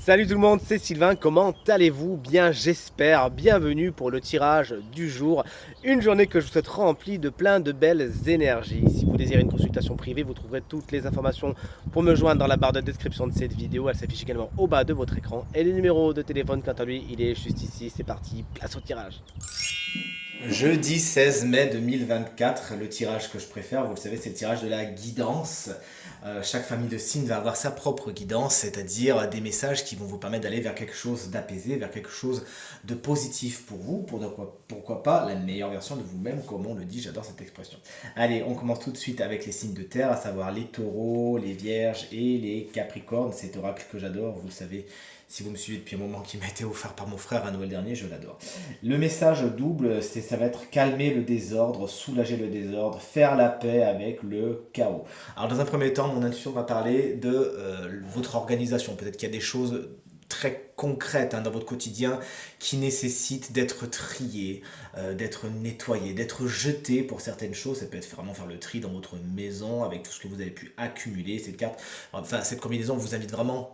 Salut tout le monde, c'est Sylvain, comment allez-vous? Bien j'espère, bienvenue pour le tirage du jour, une journée que je vous souhaite remplie de plein de belles énergies. Si vous désirez une consultation privée, vous trouverez toutes les informations pour me joindre dans la barre de description de cette vidéo, elle s'affiche également au bas de votre écran. Et le numéro de téléphone quant à lui, il est juste ici, c'est parti, place au tirage. Jeudi 16 mai 2024, le tirage que je préfère, vous le savez, c'est le tirage de la guidance. Chaque famille de signes va avoir sa propre guidance, c'est-à-dire des messages qui vont vous permettre d'aller vers quelque chose d'apaisé, vers quelque chose de positif pour vous, pourquoi pas la meilleure version de vous-même, comme on le dit, j'adore cette expression. Allez, on commence tout de suite avec les signes de terre, à savoir les taureaux, les vierges et les capricornes, cet oracle que j'adore, vous le savez. Si vous me suivez depuis un moment qui m'a été offert par mon frère à Noël dernier, je l'adore. Le message double, ça va être calmer le désordre, soulager le désordre, faire la paix avec le chaos. Alors dans un premier temps, mon intuition va parler de votre organisation. Peut-être qu'il y a des choses très concrètes dans votre quotidien qui nécessitent d'être triées, d'être nettoyées, d'être jetées pour certaines choses. Ça peut être vraiment faire le tri dans votre maison avec tout ce que vous avez pu accumuler. Cette combinaison vous invite vraiment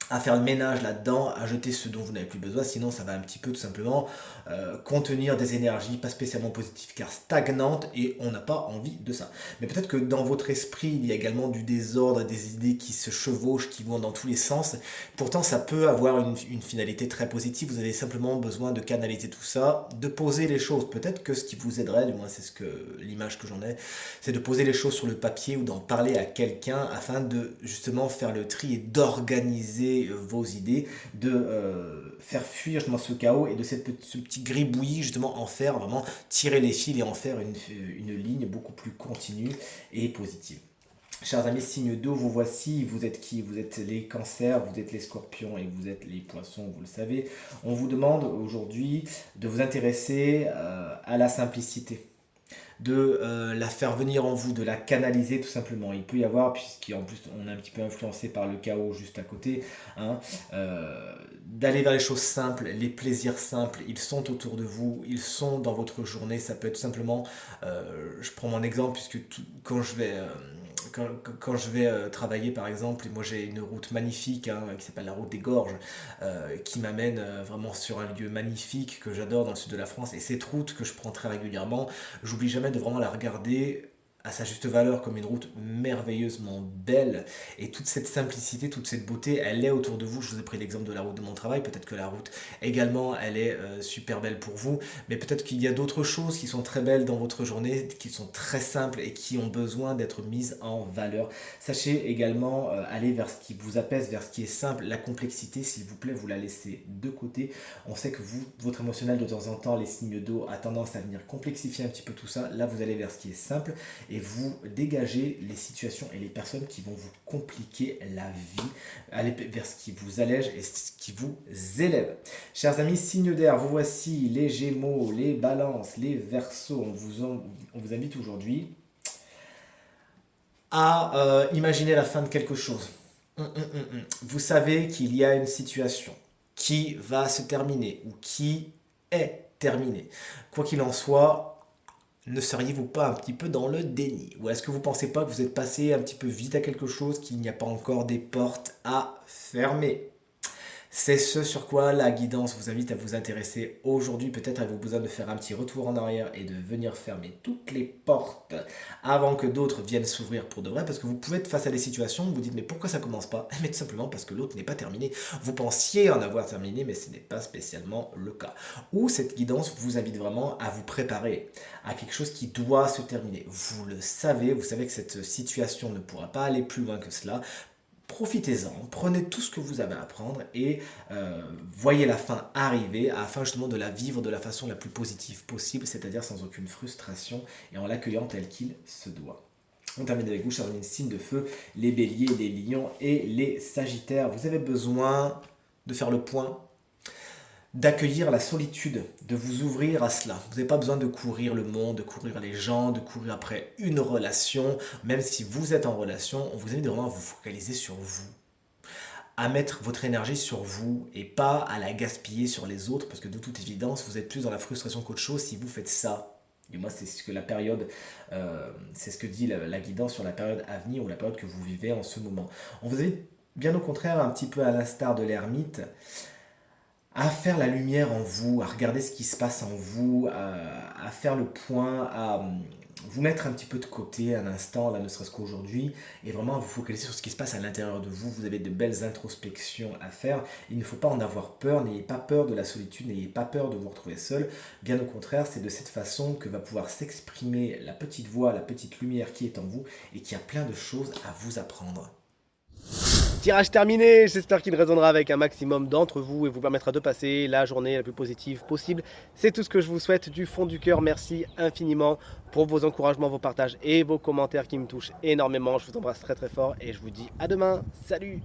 à faire le ménage là-dedans, à jeter ce dont vous n'avez plus besoin, sinon ça va un petit peu tout simplement contenir des énergies pas spécialement positives car stagnantes et on n'a pas envie de ça. Mais peut-être que dans votre esprit il y a également du désordre, des idées qui se chevauchent, qui vont dans tous les sens. Pourtant ça peut avoir une finalité très positive, vous avez simplement besoin de canaliser tout ça, de poser les choses. Peut-être que ce qui vous aiderait, du moins c'est l'image que j'en ai, c'est de poser les choses sur le papier ou d'en parler à quelqu'un afin de justement faire le tri et d'organiser vos idées, de faire fuir justement ce chaos et de ce petit gribouillis justement en faire vraiment tirer les fils et en faire une ligne beaucoup plus continue et positive. Chers amis, signe d'eau, vous voici, vous êtes qui? Vous êtes les cancers, vous êtes les scorpions et vous êtes les poissons, vous le savez. On vous demande aujourd'hui de vous intéresser à la simplicité, de la faire venir en vous, de la canaliser tout simplement. Il peut y avoir, puisqu'en plus on est un petit peu influencé par le chaos juste à côté, hein, d'aller vers les choses simples, les plaisirs simples, ils sont autour de vous, ils sont dans votre journée. Ça peut être simplement, je prends mon exemple, puisque quand je vais... quand je vais travailler par exemple, et moi j'ai une route magnifique qui s'appelle la route des Gorges, qui m'amène vraiment sur un lieu magnifique que j'adore dans le sud de la France. Et cette route que je prends très régulièrement, j'oublie jamais de vraiment la regarder à sa juste valeur comme une route merveilleusement belle. Et toute cette simplicité, toute cette beauté, elle est autour de vous. Je vous ai pris l'exemple de la route de mon travail. Peut-être que la route également, elle est super belle pour vous. Mais peut-être qu'il y a d'autres choses qui sont très belles dans votre journée, qui sont très simples et qui ont besoin d'être mises en valeur. Sachez également aller vers ce qui vous apaise, vers ce qui est simple. La complexité, s'il vous plaît, vous la laissez de côté. On sait que vous, votre émotionnel, de temps en temps, les signes d'eau a tendance à venir complexifier un petit peu tout ça. Là, vous allez vers ce qui est simple et vous dégagez les situations et les personnes qui vont vous compliquer la vie. Allez vers ce qui vous allège et ce qui vous élève. Chers amis, signes d'air, vous voici les Gémeaux, les Balances, les Verseaux. On vous invite aujourd'hui à imaginer la fin de quelque chose. Vous savez qu'il y a une situation qui va se terminer ou qui est terminée. Quoi qu'il en soit, ne seriez-vous pas un petit peu dans le déni? Ou est-ce que vous ne pensez pas que vous êtes passé un petit peu vite à quelque chose, qu'il n'y a pas encore des portes à fermer? C'est ce sur quoi la guidance vous invite à vous intéresser aujourd'hui. Peut-être avez-vous besoin de faire un petit retour en arrière et de venir fermer toutes les portes avant que d'autres viennent s'ouvrir pour de vrai. Parce que vous pouvez être face à des situations où vous dites mais pourquoi ça commence pas? Mais tout simplement parce que l'autre n'est pas terminé. Vous pensiez en avoir terminé mais ce n'est pas spécialement le cas. Ou cette guidance vous invite vraiment à vous préparer à quelque chose qui doit se terminer. Vous le savez, vous savez que cette situation ne pourra pas aller plus loin que cela. Profitez-en, prenez tout ce que vous avez à prendre et voyez la fin arriver afin justement de la vivre de la façon la plus positive possible, c'est-à-dire sans aucune frustration et en l'accueillant tel qu'il se doit. On termine avec vous, chers amis, signe de feu, les béliers, les lions et les sagittaires. Vous avez besoin de faire le point, d'accueillir la solitude, de vous ouvrir à cela. Vous n'avez pas besoin de courir le monde, de courir les gens, de courir après une relation. Même si vous êtes en relation, on vous invite vraiment à vous focaliser sur vous, à mettre votre énergie sur vous et pas à la gaspiller sur les autres parce que de toute évidence, vous êtes plus dans la frustration qu'autre chose si vous faites ça. Et moi, c'est ce que c'est ce que dit la guidance sur la période à venir ou la période que vous vivez en ce moment. On vous invite Bien au contraire, un petit peu à l'instar de l'ermite, à faire la lumière en vous, à regarder ce qui se passe en vous, à faire le point, à vous mettre un petit peu de côté un instant, là ne serait-ce qu'aujourd'hui, et vraiment à vous focaliser sur ce qui se passe à l'intérieur de vous. Vous avez de belles introspections à faire. Il ne faut pas en avoir peur, n'ayez pas peur de la solitude, n'ayez pas peur de vous retrouver seul. Bien au contraire, c'est de cette façon que va pouvoir s'exprimer la petite voix, la petite lumière qui est en vous et qui a plein de choses à vous apprendre. Tirage terminé, j'espère qu'il résonnera avec un maximum d'entre vous et vous permettra de passer la journée la plus positive possible. C'est tout ce que je vous souhaite du fond du cœur. Merci infiniment pour vos encouragements, vos partages et vos commentaires qui me touchent énormément. Je vous embrasse très très fort et je vous dis à demain. Salut!